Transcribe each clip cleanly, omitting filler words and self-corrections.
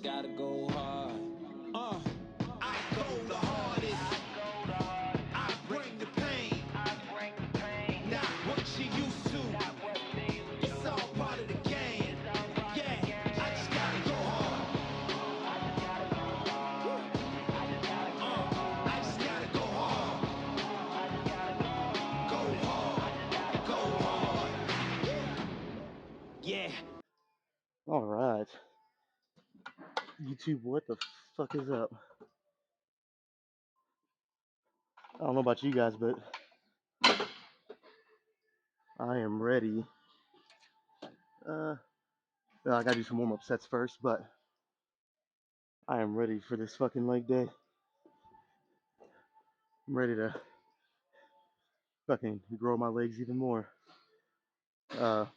gotta go hard. I go the hardest. I bring the pain. Not what you used to. It's all part of the game. Yeah, I just gotta go hard. I just gotta go hard. Go hard. Go hard. Yeah. All right. YouTube, what the fuck is up? I don't know about you guys, but I am ready. I gotta do some warm-up sets first, but I am ready for this fucking leg day. I'm ready to fucking grow my legs even more. So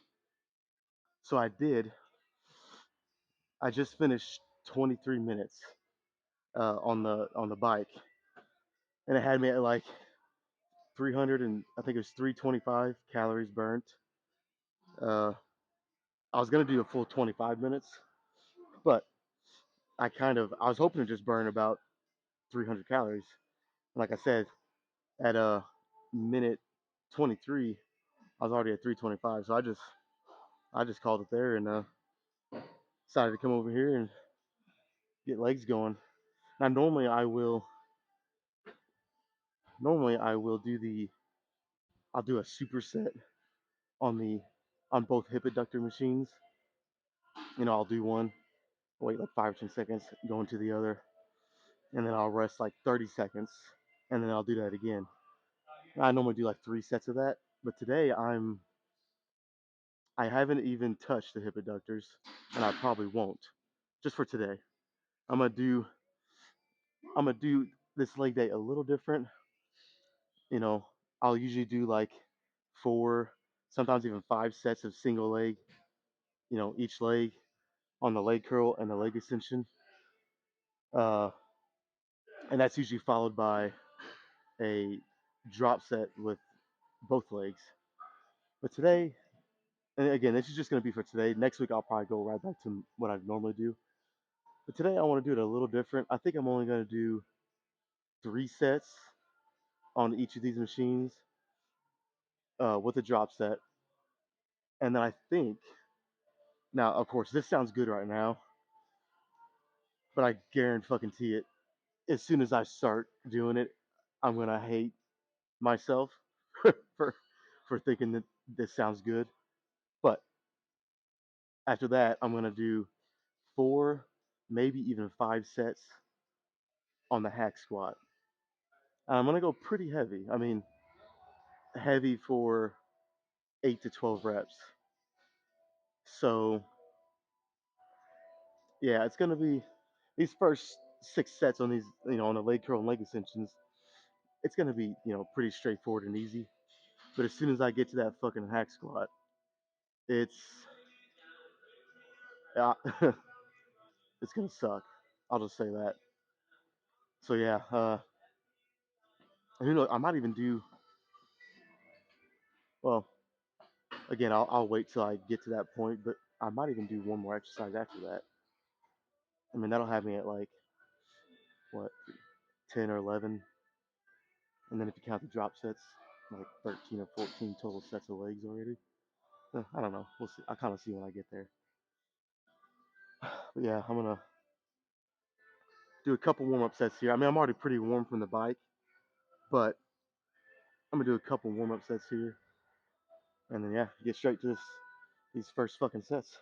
I just finished 23 minutes on the bike, and it had me at like 300 and I think it was 325 calories burnt. I was gonna do a full 25 minutes, but I was hoping to just burn about 300 calories. Like I said, at a minute 23, I was already at 325. So I just called it there and decided to come over here and get legs going. Now normally I will I'll do a superset on both hip adductor machines. I'll do one, wait like 5 or 10 seconds, go into the other, and then I'll rest like 30 seconds, and then I'll do that again. I normally do like 3 sets of that, but today I haven't even touched the hip adductors, and I probably won't. Just for today, I'm gonna do this leg day a little different. You know, I'll usually do like 4, sometimes even 5 sets of single leg. Each leg on the leg curl and the leg extension, uh, and that's usually followed by a drop set with both legs. But today, and again, this is just gonna be for today. Next week, I'll probably go right back to what I normally do. But today, I want to do it a little different. I think I'm only gonna do 3 sets on each of these machines with a drop set. And then I think, now, of course, this sounds good right now, but I guarantee it. As soon as I start doing it, I'm going to hate myself for, for thinking that this sounds good. But after that, I'm going to do 4, maybe even 5 sets on the hack squat. I'm going to go pretty heavy. I mean, heavy for 8 to 12 reps. So yeah, it's gonna be these first 6 sets on these, on the leg curl and leg extensions. It's gonna be, pretty straightforward and easy. But as soon as I get to that fucking hack squat, it's uh, it's gonna suck. I'll just say that. So yeah, who knows? I might even do. Well, again, I'll wait till I get to that point. But I might even do one more exercise after that. I mean, that'll have me at like what, 10 or 11, and then if you count the drop sets, like 13 or 14 total sets of legs already. I don't know. We'll see. I'll kind of see when I get there. But yeah, I'm gonna do a couple warm up sets here. I mean, I'm already pretty warm from the bike, but I'm gonna do a couple warm up sets here, and then yeah, get straight to these first fucking sets.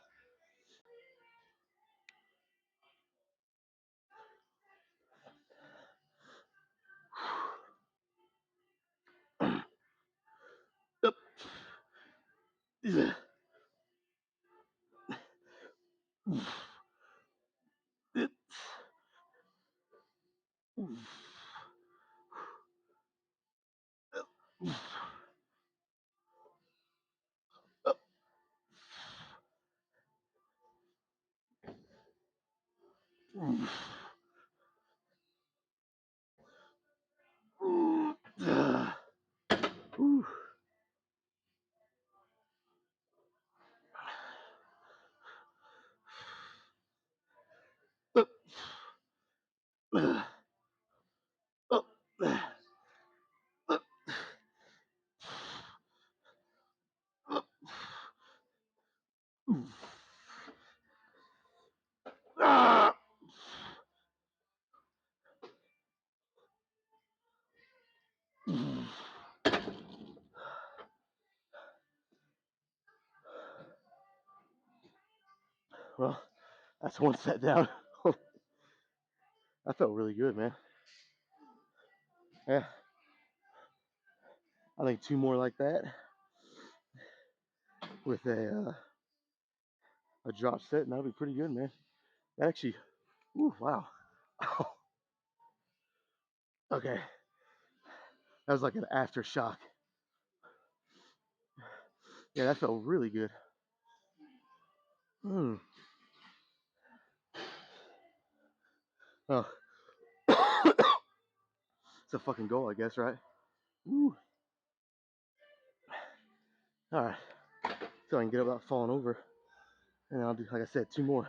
Yep. Well, that's one set down. That felt really good, man. Yeah, I think two more like that with a drop set, and that'll be pretty good, man. That actually, ooh, wow. Okay, that was like an aftershock. Yeah, that felt really good. Hmm. Oh, it's a fucking goal, I guess, right? Ooh. All right, so I can get up without falling over, and I'll do, like I said, two more.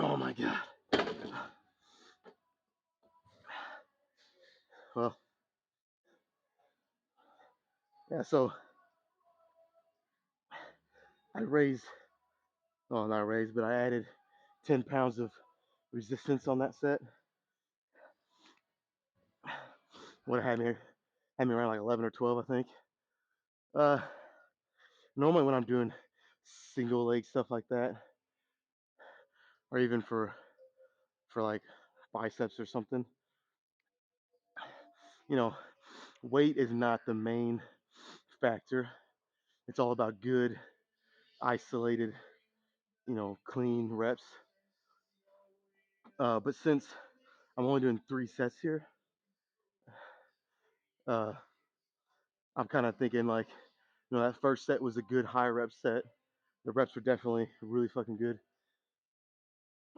Oh my god. Well, yeah, so I raised, oh, not raised, but I added 10 pounds of resistance on that set. What had me around like 11 or 12, I think. Uh, Normally when I'm doing single leg stuff like that, or even for like biceps or something, you know, weight is not the main factor. It's all about good, isolated, clean reps. But since I'm only doing 3 sets here, uh, I'm kind of thinking like, that first set was a good high rep set. The reps were definitely really fucking good.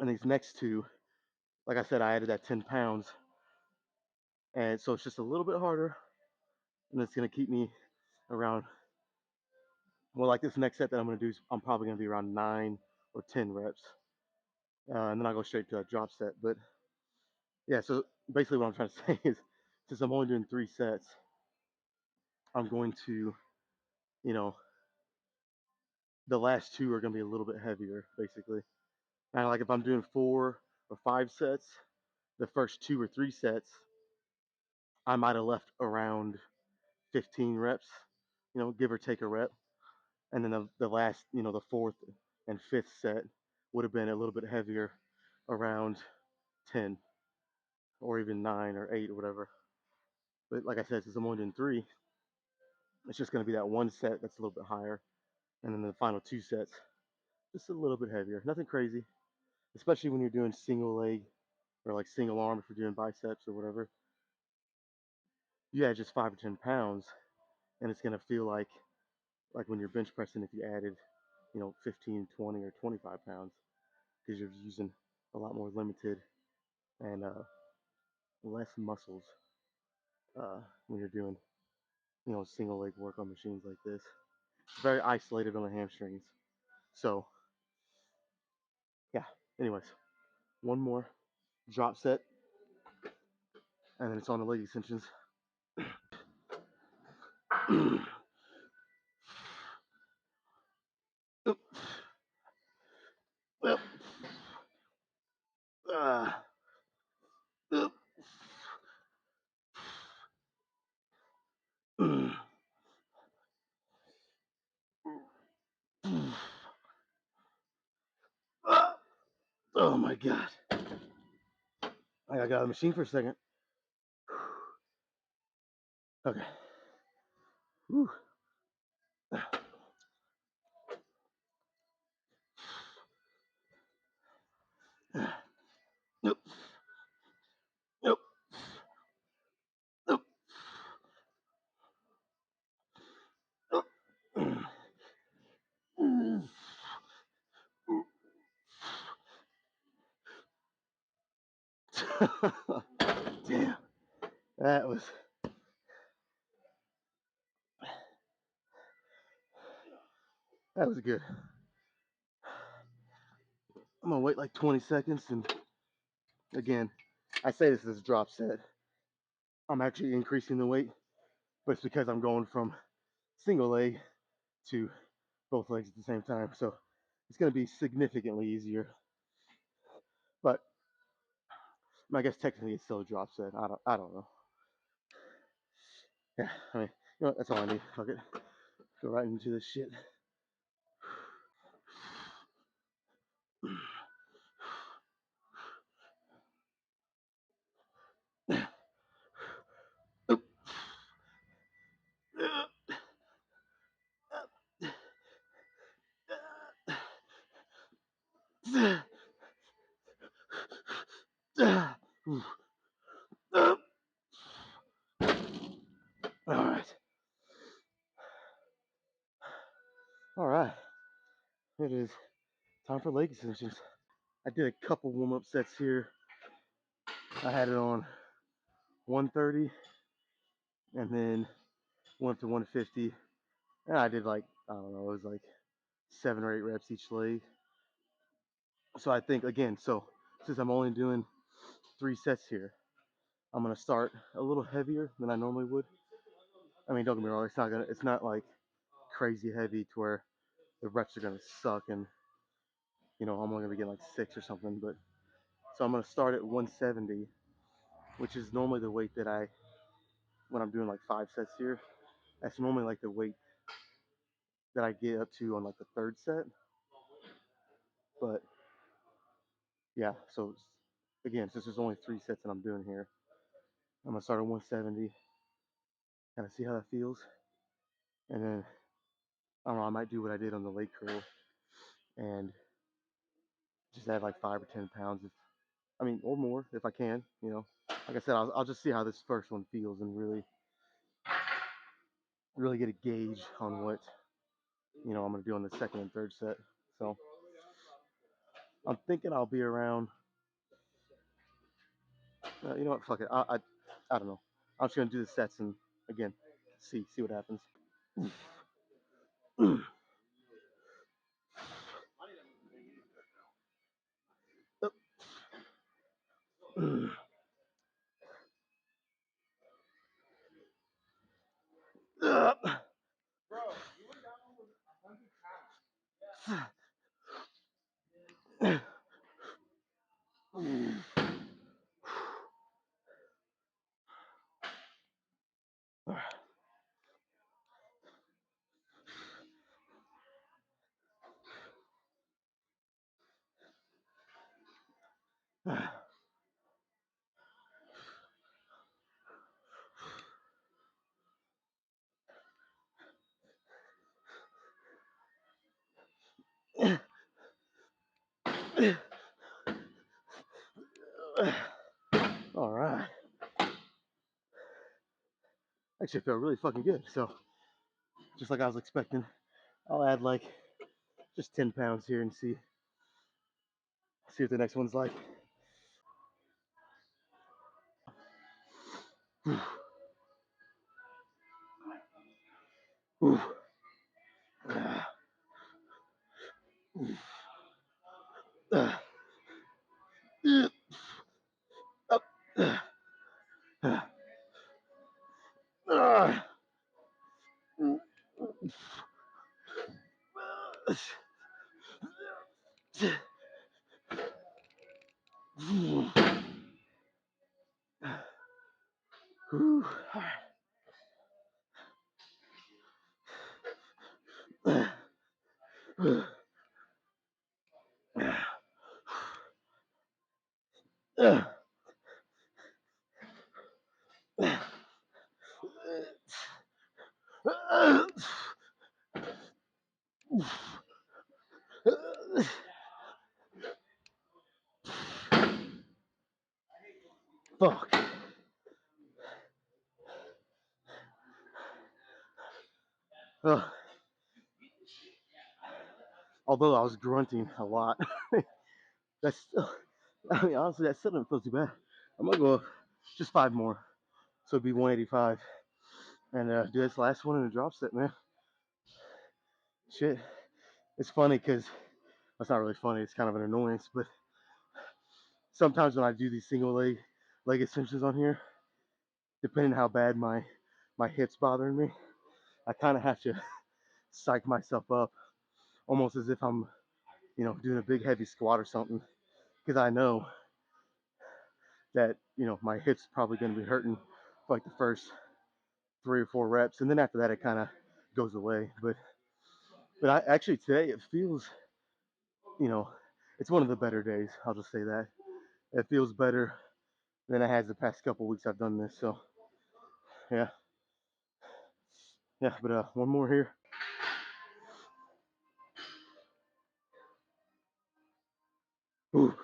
And these next two, like I said, I added that 10 pounds. And so it's just a little bit harder. And it's going to keep me around, well, like this next set that I'm going to do, I'm probably going to be around 9 or 10 reps. And then I'll go straight to a drop set. But yeah, so basically what I'm trying to say is, since I'm only doing 3 sets, I'm going to, you know, the last two are going to be a little bit heavier, basically. And like if I'm doing 4 or 5 sets, the first 2 or 3 sets, I might have left around 15 reps, give or take a rep. And then the last, the fourth and fifth set would have been a little bit heavier, around 10 or even 9 or 8 or whatever. But like I said, since I'm only doing 3, it's just going to be that one set that's a little bit higher. And then the final 2 sets, just a little bit heavier. Nothing crazy, especially when you're doing single leg or like single arm if you're doing biceps or whatever. You add just 5 or 10 pounds, and it's gonna feel like when you're bench pressing if you added, 15, 20, or 25 pounds, because you're using a lot more limited and less muscles when you're doing, single leg work on machines like this. It's very isolated on the hamstrings. So yeah. Anyways, one more drop set, and then it's on the leg extensions. my God. I got out of the machine for a second. Okay. Whew. Nope. Nope. Nope. Nope. Damn. That was good. I'm gonna wait like 20 seconds, and again, I say this is a drop set. I'm actually increasing the weight, but it's because I'm going from single leg to both legs at the same time. So it's gonna be significantly easier. But I guess technically it's still a drop set. I don't know. Yeah, I mean, you know what? That's all I need. Fuck it. Go right into this shit. All right. All right. It is time for leg extensions. I did a couple warm up sets here. I had it on 130 and then went up to 150. And I did like, I don't know, it was like 7 or 8 reps each leg. So I think, again, since I'm only doing 3 sets here, I'm going to start a little heavier than I normally would. I mean, don't get me wrong, it's not like crazy heavy to where the reps are going to suck and, I'm only going to be getting like 6 or something. But so I'm going to start at 170, which is normally the weight that when I'm doing like 5 sets here, that's normally like the weight that I get up to on like the 3rd set. But yeah, so again, since there's only 3 sets that I'm doing here, I'm going to start at 170, kind of see how that feels. And then, I don't know, I might do what I did on the leg curl and just add like 5 or 10 pounds, or more if I can. Like I said, I'll just see how this first one feels and really get a gauge on what I'm gonna do on the 2nd and 3rd set. So I'm thinking I'll be around. You know what? Fuck it. I don't know. I'm just gonna do the sets and again see what happens. All right. Actually, I feel really fucking good. So, just like I was expecting, I'll add like just 10 pounds here and see what the next one's like. Uh, although I was grunting a lot, that's still, I mean, honestly, that still didn't feel too bad. I'm gonna go just 5 more, so it'd be 185, and do this last one in a drop set, man. Shit, it's funny because it's not really funny. It's kind of an annoyance, but sometimes when I do these single leg extensions on here, depending on how bad my hips bothering me, I kind of have to psych myself up, almost as if I'm, doing a big heavy squat or something, because I know that my hips probably going to be hurting for like the first 3 or 4 reps, and then after that it kind of goes away. But I actually today it feels, you know, it's one of the better days. I'll just say that it feels better than it has the past couple weeks I've done this. So yeah, yeah. But one more here. Ooh.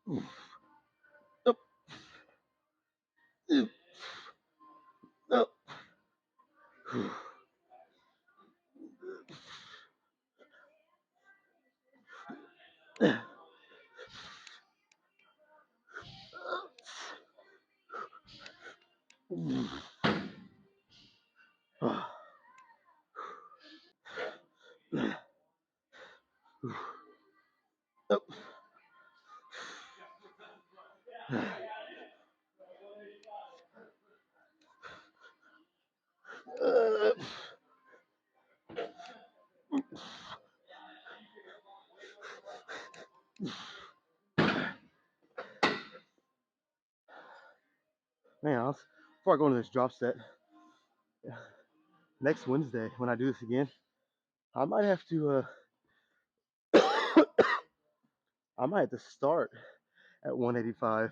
Ooh. Up. Ooh. Up. Up. Man, before I go into this drop set, next Wednesday when I do this again, I might have to I might have to start at 185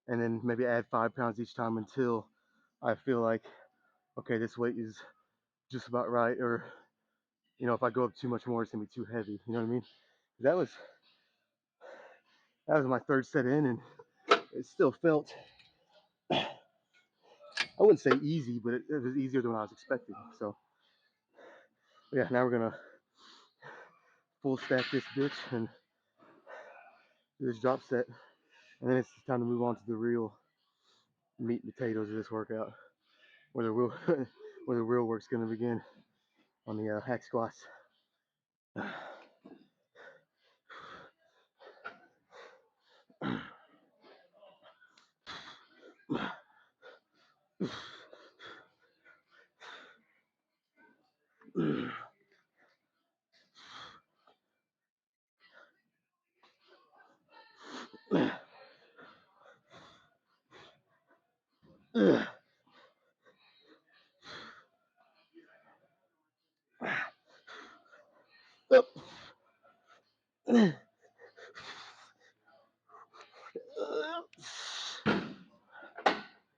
and then maybe add 5 pounds each time until I feel like, okay, this weight is just about right, or if I go up too much more, it's gonna be too heavy. You know what I mean? That was that was my third set in, and it still felt, I wouldn't say easy, but it was easier than what I was expecting. So yeah, now we're gonna full stack this bitch and do this drop set, and then it's time to move on to the real meat and potatoes of this workout, where the real where the real work's gonna begin on the hack squats.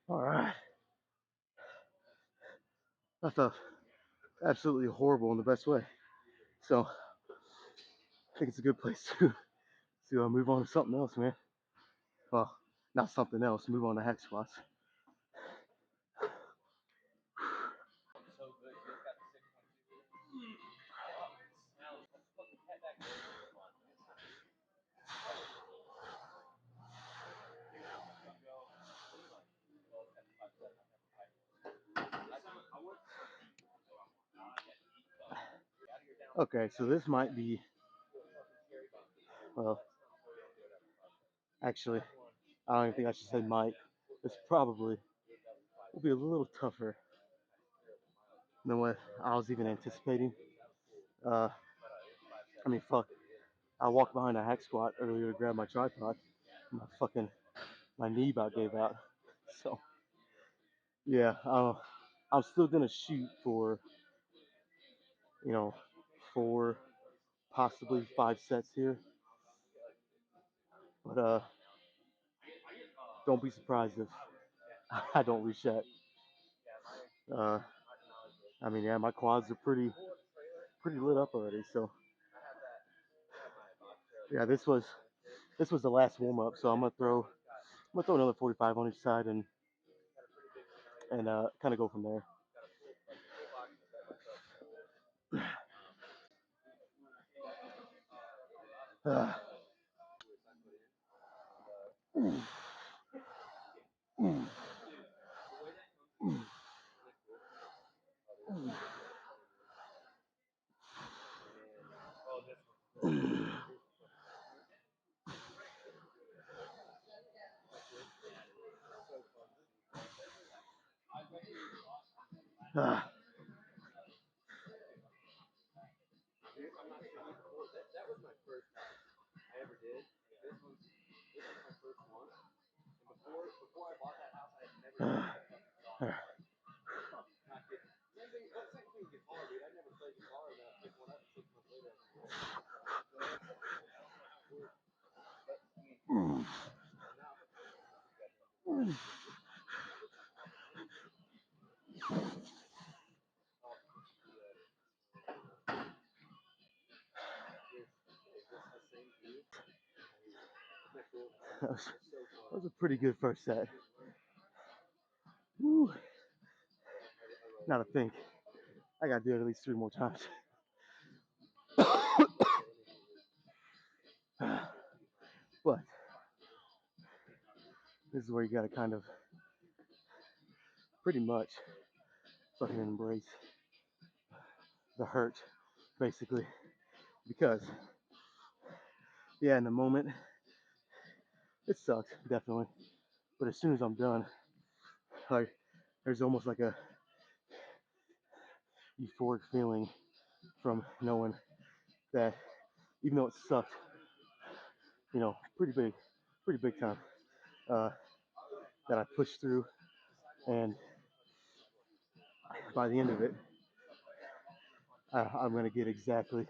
All right, that felt absolutely horrible in the best way. So I think it's a good place to move on to something else, man. Well, not something else. Move on to hack squats. Okay, so this might be, well, actually, I don't even think I should say might. This probably will be a little tougher than what I was even anticipating. Uh, I mean, fuck. I walked behind a hack squat earlier to grab my tripod. My knee about gave out. So yeah, I'm still gonna shoot for 4, possibly 5 sets here. But don't be surprised if I don't reset. Uh, I mean, yeah, my quads are pretty lit up already. So yeah, this was the last warm up. So I'm gonna throw another 45 on each side, and kind of go from there. That was a pretty good first set. Woo. Now to think, I gotta do it at least 3 more times. But this is where you gotta kind of pretty much fucking embrace the hurt, basically. Because, yeah, in the moment, it sucks, definitely. But as soon as I'm done, like, there's almost like a euphoric feeling from knowing that even though it sucked, pretty big time, uh, that I pushed through, and by the end of it, I'm gonna get exactly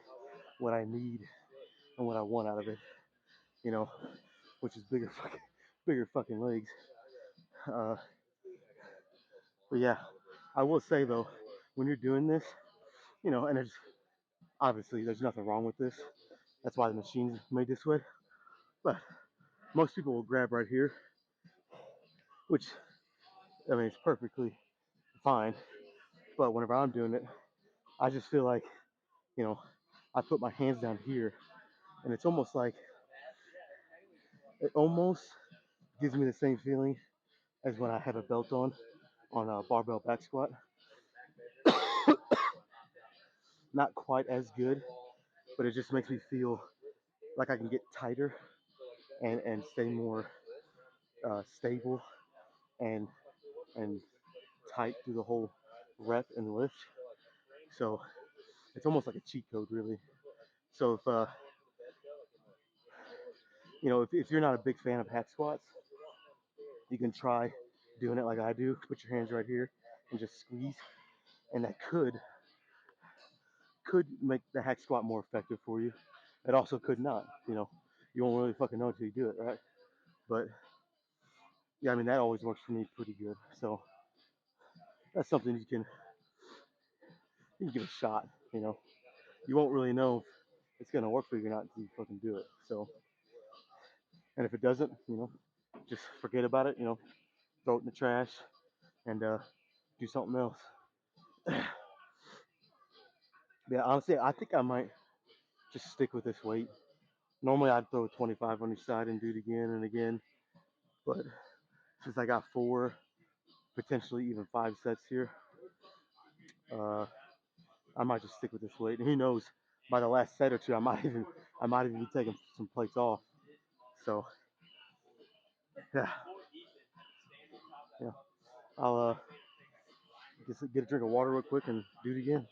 what I need and what I want out of it, you know, which is bigger fucking legs. Uh, but yeah, I will say though, when you're doing this, and there's obviously there's nothing wrong with this. That's why the machine's made this way. But most people will grab right here, which I mean it's perfectly fine. But whenever I'm doing it, I just feel like, you know, I put my hands down here, and it's almost like it almost gives me the same feeling as when I have a belt on a barbell back squat. Not quite as good, but it just makes me feel like I can get tighter and stay more stable and and tight through the whole rep and lift. So it's almost like a cheat code, really. So if you're not a big fan of hack squats, you can try doing it like I do. Put your hands right here and just squeeze, and that could make the hack squat more effective for you. It also could not. You won't really fucking know until you do it, right? But yeah, I mean that always works for me pretty good. So that's something you can give a shot. You won't really know if it's gonna work for you or not until you fucking do it. So, and if it doesn't, just forget about it. Throw it in the trash and do something else. Yeah, honestly, I think I might just stick with this weight. Normally, I'd throw 25 on each side and do it again and again, but since I got 4, potentially even 5 sets here, uh, I might just stick with this weight. And who knows? By the last set or two, I might even be taking some plates off. So, yeah, yeah. I'll get a drink of water real quick and do it again.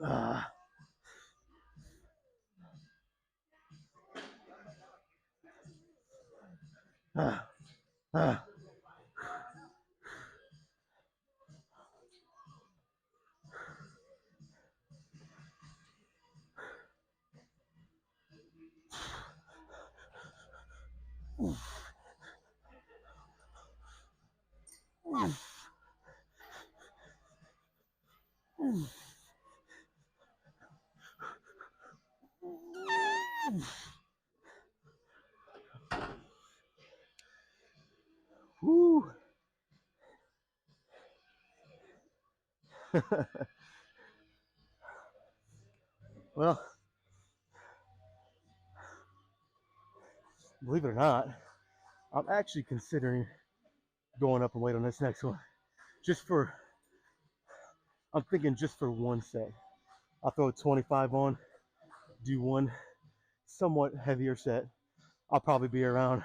Uh, uh, uh. Woo. Well, believe it or not, I'm actually considering going up and weight on this next one. I'm thinking just for one set. I'll throw a 25 on, do one somewhat heavier set. I'll probably be around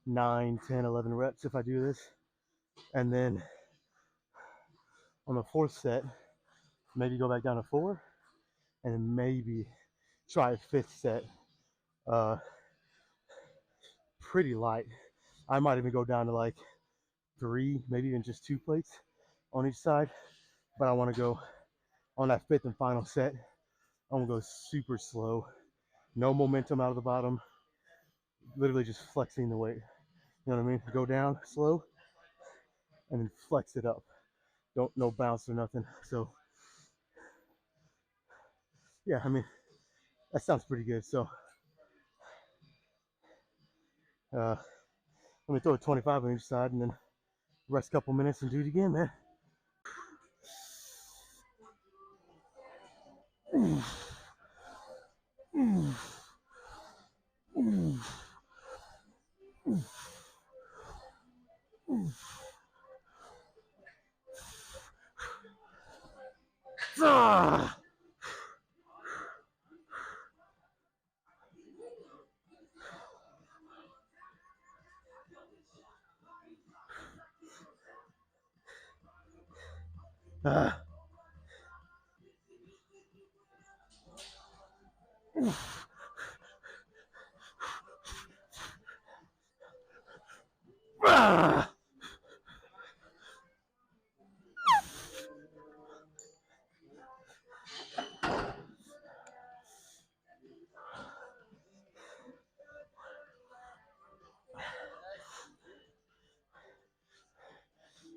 9, 10, 11 reps if I do this. And then on the fourth set, maybe go back down to 4, and then maybe try a fifth set pretty light. I might even go down to like 3, maybe even just 2 plates on each side. But I want to go on that fifth and final set. I'm gonna go super slow, no momentum out of the bottom, literally just flexing the weight. You know what I mean? Go down slow and then flex it up. No bounce or nothing. So yeah, I mean that sounds pretty good. So let me throw a 25 on each side and then rest a couple minutes and do it again, man.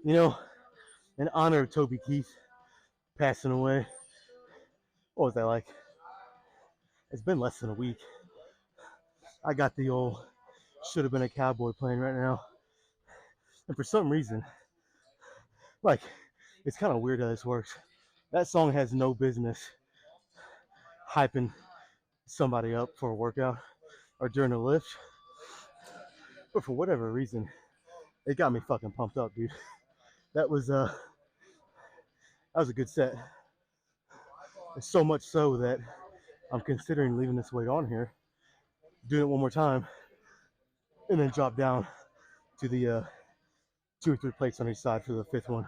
You know, in honor of Toby Keith passing away, what was that like? It's been less than a week. I got the old Should Have Been a Cowboy playing right now. And for some reason, like, it's kind of weird how this works. That song has no business hyping somebody up for a workout or during a lift. But for whatever reason, it got me fucking pumped up, dude. That was a good set. So much so that I'm considering leaving this weight on here, doing it one more time, and then drop down to the 2 or 3 plates on each side for the fifth one.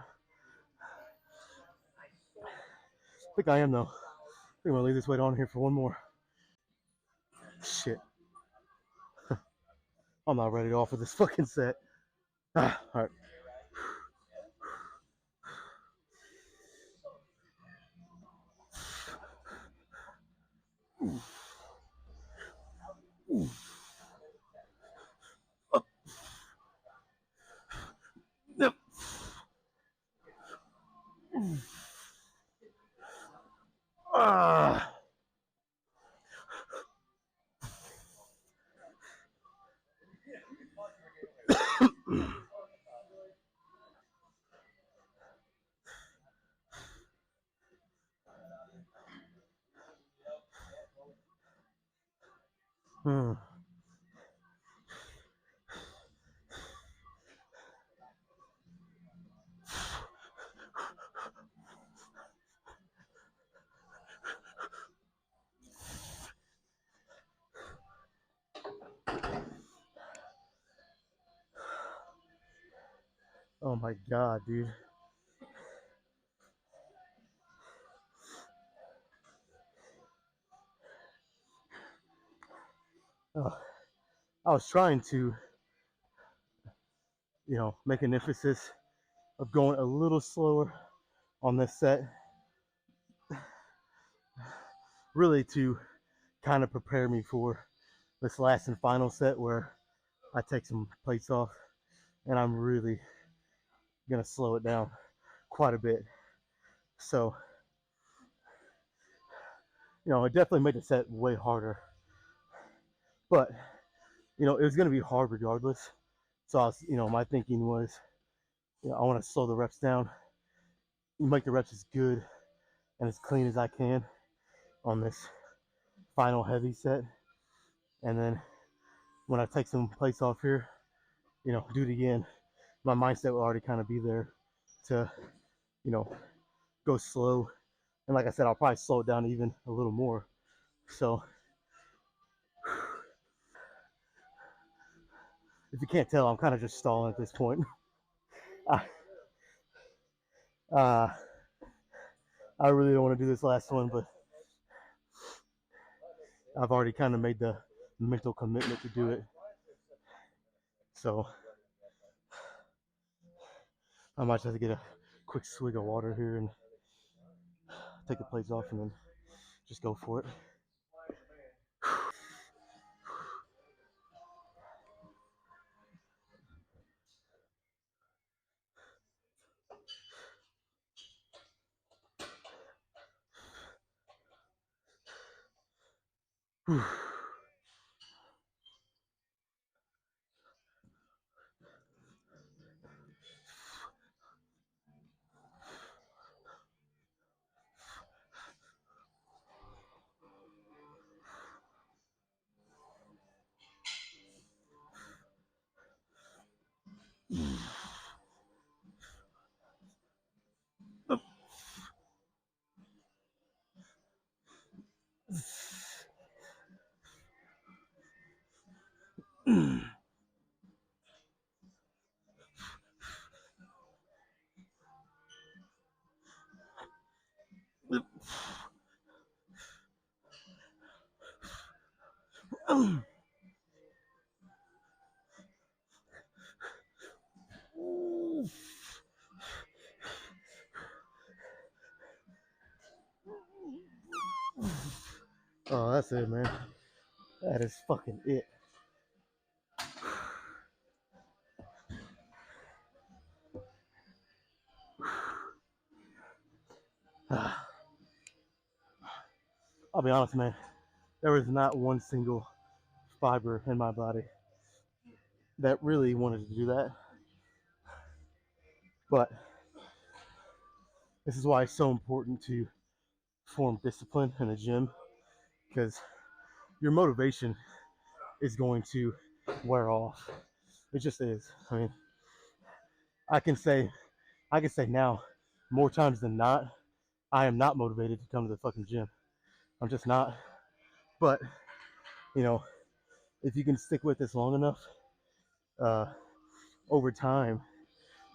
I think I am though. I think I'm gonna leave this weight on here for one more. Shit. I'm not ready to offer this fucking set. All right. Yep. Oh my god, dude. I was trying to, make an emphasis of going a little slower on this set, really to kind of prepare me for this last and final set where I take some plates off and I'm really gonna slow it down quite a bit. So, it definitely made the set way harder. But, it was gonna be hard regardless. So I was, my thinking was, I want to slow the reps down, make the reps as good and as clean as I can on this final heavy set. And then when I take some plates off here, do it again. My mindset will already kind of be there to, you know, go slow. And like I said, I'll probably slow it down even a little more. So if you can't tell, I'm kind of just stalling at this point. I, uh, I really don't want to do this last one, but I've already kind of made the mental commitment to do it. So I might just have to get a quick swig of water here and take the plates off and then just go for it. Oh, that's it, man. That is fucking it. I'll be honest, man. There was not one single fiber in my body that really wanted to do that. But this is why it's so important to form discipline in the gym, because your motivation is going to wear off. It just is. I mean, I can say now more times than not, I am not motivated to come to the fucking gym. I'm just not. But you know, if you can stick with this long enough, uh, over time,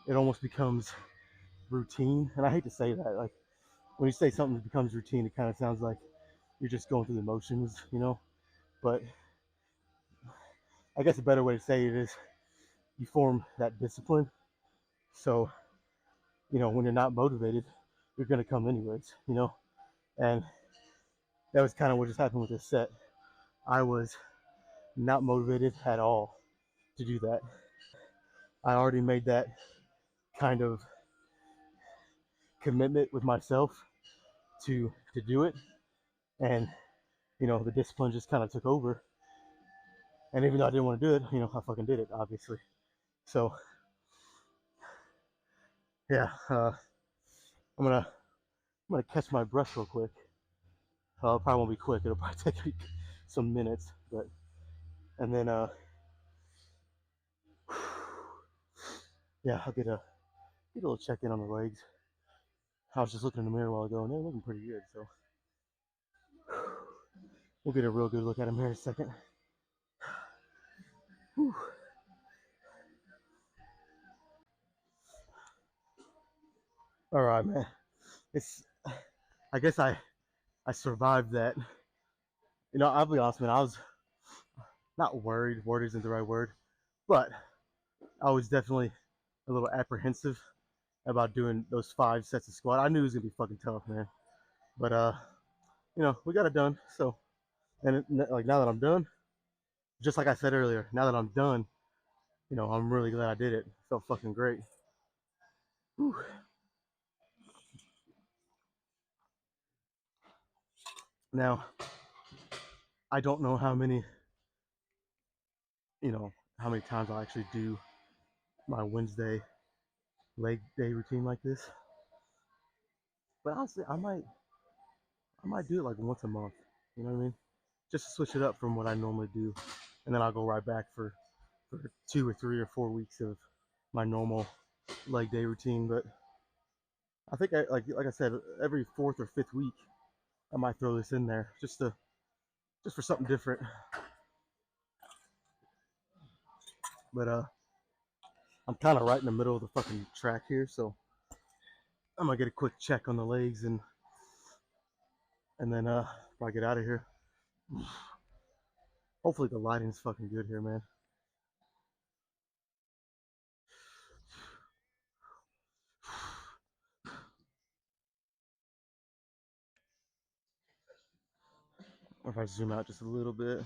it almost becomes routine. And I hate to say that. Like when you say something becomes routine, it kind of sounds like you're just going through the motions. But I guess a better way to say it is you form that discipline. So when you're not motivated, you're gonna come anyways. And that was kind of what just happened with this set. I was not motivated at all to do that. I already made that kind of commitment with myself to do it, and the discipline just kind of took over. And even though I didn't want to do it, I fucking did it, obviously. So yeah, I'm gonna catch my breath real quick. Probably won't be quick. It'll probably take me some minutes, but and then yeah, I'll get a little check in on the legs. I was just looking in the mirror a while ago, and they're looking pretty good. So we'll get a real good look at them here in a second. Whew. All right, man. It's. I guess I survived that. I'll be honest, man. I was not worried. Worried isn't the right word, but I was definitely a little apprehensive about doing those 5 sets of squat. I knew it was gonna be fucking tough, man. But we got it done. So, and like now that I'm done, just like I said earlier, now that I'm done, I'm really glad I did it. It felt fucking great. Whew. Now, I don't know how many, how many times I'll actually do my Wednesday leg day routine like this. But honestly, I might do it like once a month. You know what I mean? Just to switch it up from what I normally do, and then I'll go right back for 2 or 3 or 4 weeks of my normal leg day routine. But I think like I said, every fourth or fifth week, I might throw this in there just for something different. But I'm kind of right in the middle of the fucking track here, so I'm gonna get a quick check on the legs and then before I get out of here. Hopefully the lighting's fucking good here, man. Or if I zoom out just a little bit.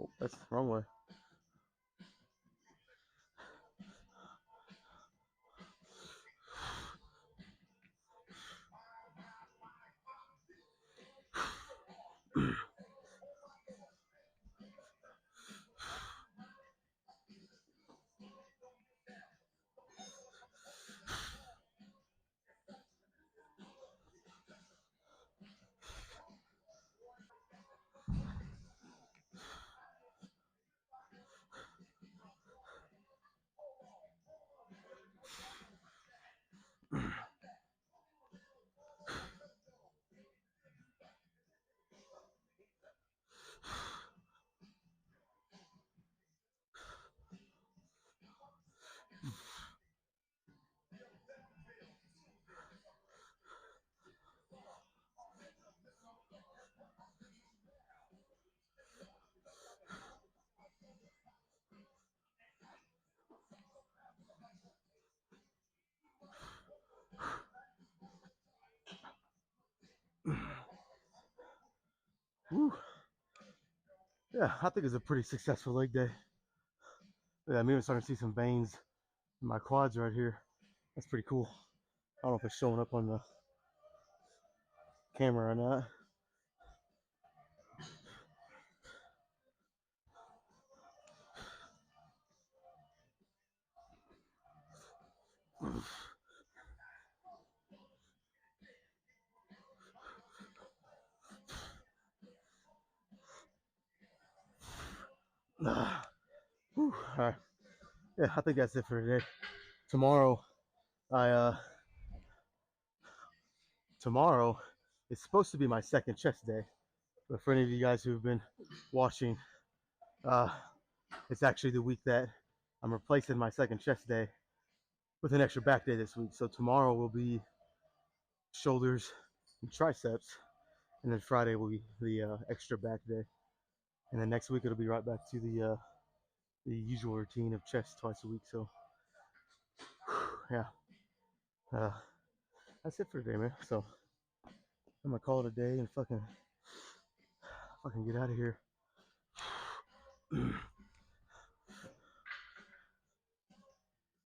Oh, that's the wrong way. Whew. Yeah, I think it's a pretty successful leg day. Yeah, I'm even starting to see some veins in my quads right here. That's pretty cool. I don't know if it's showing up on the camera or not. Whew. All right. Yeah, I think that's it for today. Tomorrow, I tomorrow is supposed to be my second chest day. But for any of you guys who've been watching, uh, it's actually the week that I'm replacing my second chest day with an extra back day this week. So tomorrow will be shoulders and triceps, and then Friday will be the extra back day, and then next week it'll be right back to the usual routine of chest twice a week. So yeah, uh, that's it for today, man. So I'm gonna call it a day and fucking get out of here.